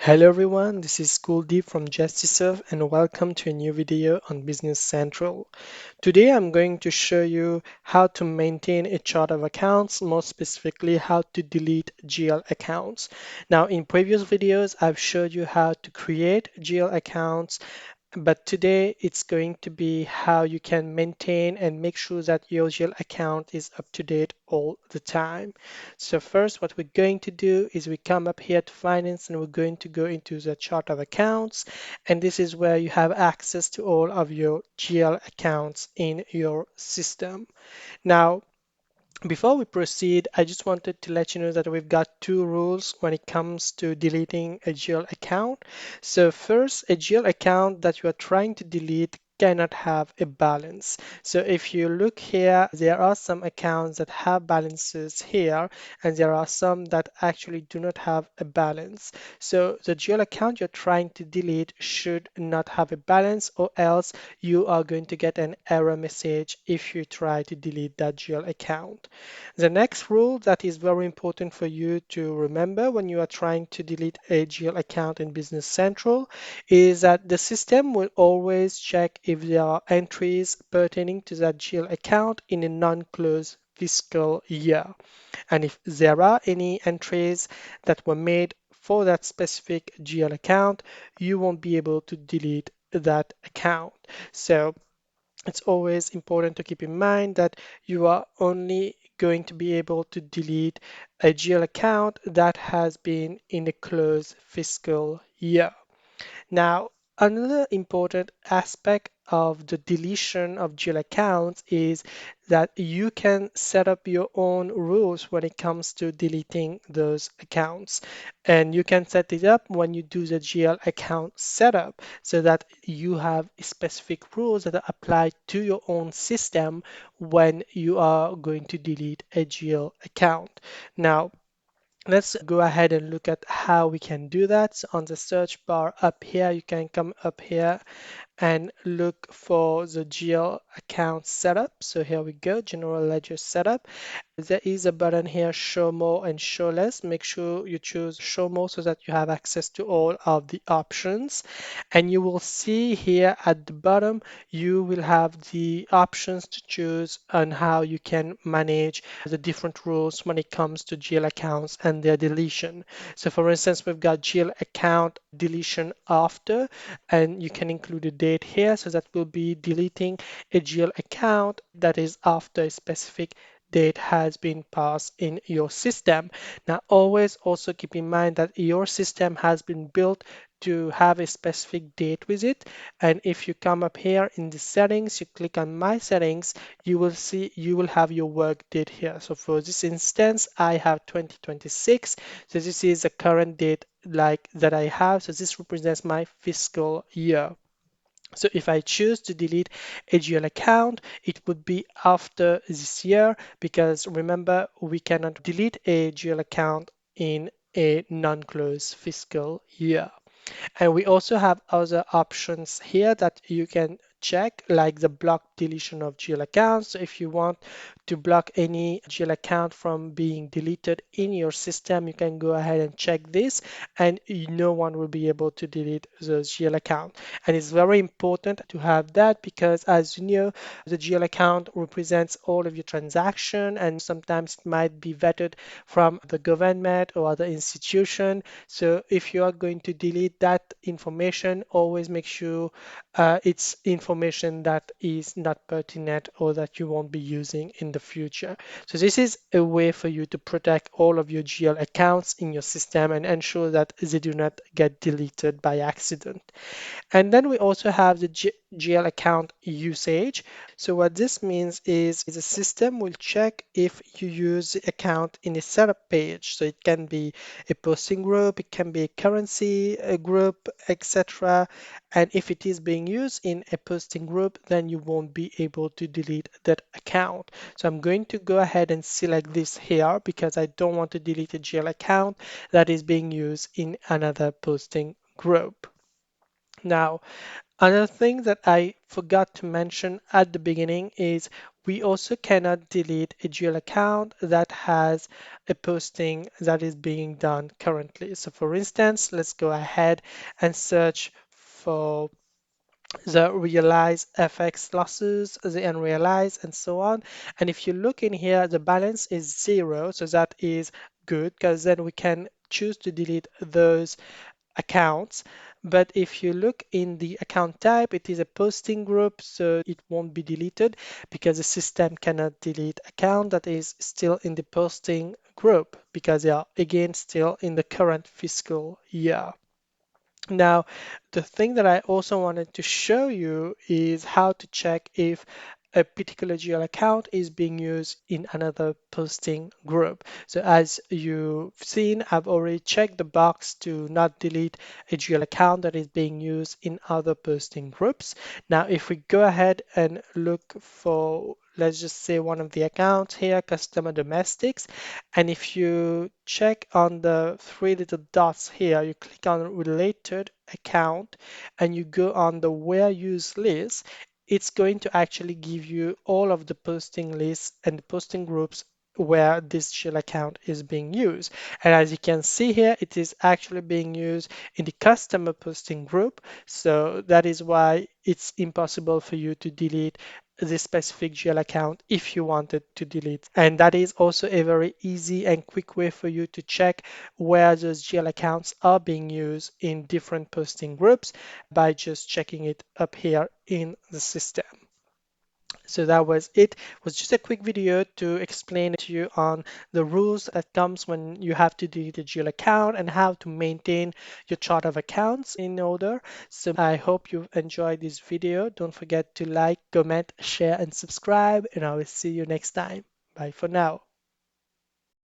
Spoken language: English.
Hello everyone, this is Kuldeep from Gestisoft and welcome to a new video on Business Central. Today I'm going to show you how to maintain a chart of accounts, more specifically how to delete GL accounts. Now in previous videos I've showed you how to create GL accounts, but today it's going to be how you can maintain and make sure that your GL account is up to date all the time. So first, what we're going to do is we come up here to finance and we're going to go into the chart of accounts. And this is where you have access to all of your GL accounts in your system. Now, before we proceed, I just wanted to let you know that we've got two rules when it comes to deleting a GL account. So first, a GL account that you are trying to delete cannot have a balance. So if you look here, there are some accounts that have balances here, and there are some that actually do not have a balance. So the GL account you're trying to delete should not have a balance, or else you are going to get an error message if you try to delete that GL account. The next rule that is very important for you to remember when you are trying to delete a GL account in Business Central is that the system will always check if there are entries pertaining to that GL account in a non-closed fiscal year. And if there are any entries that were made for that specific GL account, you won't be able to delete that account. So it's always important to keep in mind that you are only going to be able to delete a GL account that has been in a closed fiscal year. Now, another important aspect of the deletion of GL accounts is that you can set up your own rules when it comes to deleting those accounts. And you can set it up when you do the GL account setup so that you have specific rules that apply to your own system when you are going to delete a GL account. Now, let's go ahead and look at how we can do that. So on the search bar up here, you can come up here and look for the GL account setup. So here we go, General Ledger setup. There is a button here, show more and show less. Make sure you choose show more so that you have access to all of the options. And you will see here at the bottom, you will have the options to choose on how you can manage the different rules when it comes to GL accounts and their deletion. So for instance, we've got GL account deletion after, and you can include a date here. So that will be deleting a GL account that is after a specific date has been passed in your system. Now, always also keep in mind that your system has been built to have a specific date with it. And if you come up here in the settings, you click on my settings, you will see you will have your work date here. So for this instance, I have 2026. So this is the current date like that I have. So this represents my fiscal year. So if I choose to delete a GL account, it would be after this year because remember, we cannot delete a GL account in a non-closed fiscal year. And we also have other options here that you can check, like the block deletion of GL accounts. So if you want to block any GL account from being deleted in your system, you can go ahead and check this, and no one will be able to delete the GL account. And it's very important to have that because, as you know, the GL account represents all of your transaction, and sometimes it might be vetted from the government or other institution. So if you are going to delete that information, always make sure it's information that is not pertinent or that you won't be using in the future. So this is a way for you to protect all of your GL accounts in your system and ensure that they do not get deleted by accident. And then we also have the GL account usage. So what this means is the system will check if you use the account in a setup page. So it can be a posting group, it can be a currency a group, etc. And if it is being used in a posting group, then you won't be able to delete that account. So I'm going to go ahead and select this here because I don't want to delete a GL account that is being used in another posting group. Now, Another thing that I forgot to mention at the beginning is we also cannot delete a Gmail account that has a posting that is being done currently. So for instance, let's go ahead and search for the realized FX losses, the unrealized, and so on. And if you look in here, the balance is zero, so that is good because then we can choose to delete those accounts. But if you look in the account type, it is a posting group, so it won't be deleted because the system cannot delete account that is still in the posting group because they are again still in the current fiscal year. Now, the thing that I also wanted to show you is how to check if a particular GL account is being used in another posting group. So as you've seen, I've already checked the box to not delete a GL account that is being used in other posting groups. Now, if we go ahead and look for, let's just say one of the accounts here, customer domestics, and if you check on the three little dots here, you click on related account and you go on the where used list, it's going to actually give you all of the posting lists and the posting groups where this shell account is being used. And as you can see here, it is actually being used in the customer posting group. So that is why it's impossible for you to delete this specific GL account if you wanted to delete. And that is also a very easy and quick way for you to check where those GL accounts are being used in different posting groups by just checking it up here in the system. So that was it. It was just a quick video to explain to you on the rules that comes when you have to delete a GL account and how to maintain your chart of accounts in order. So I hope you enjoyed this video. Don't forget to like, comment, share, and subscribe, and I will see you next time. Bye for now.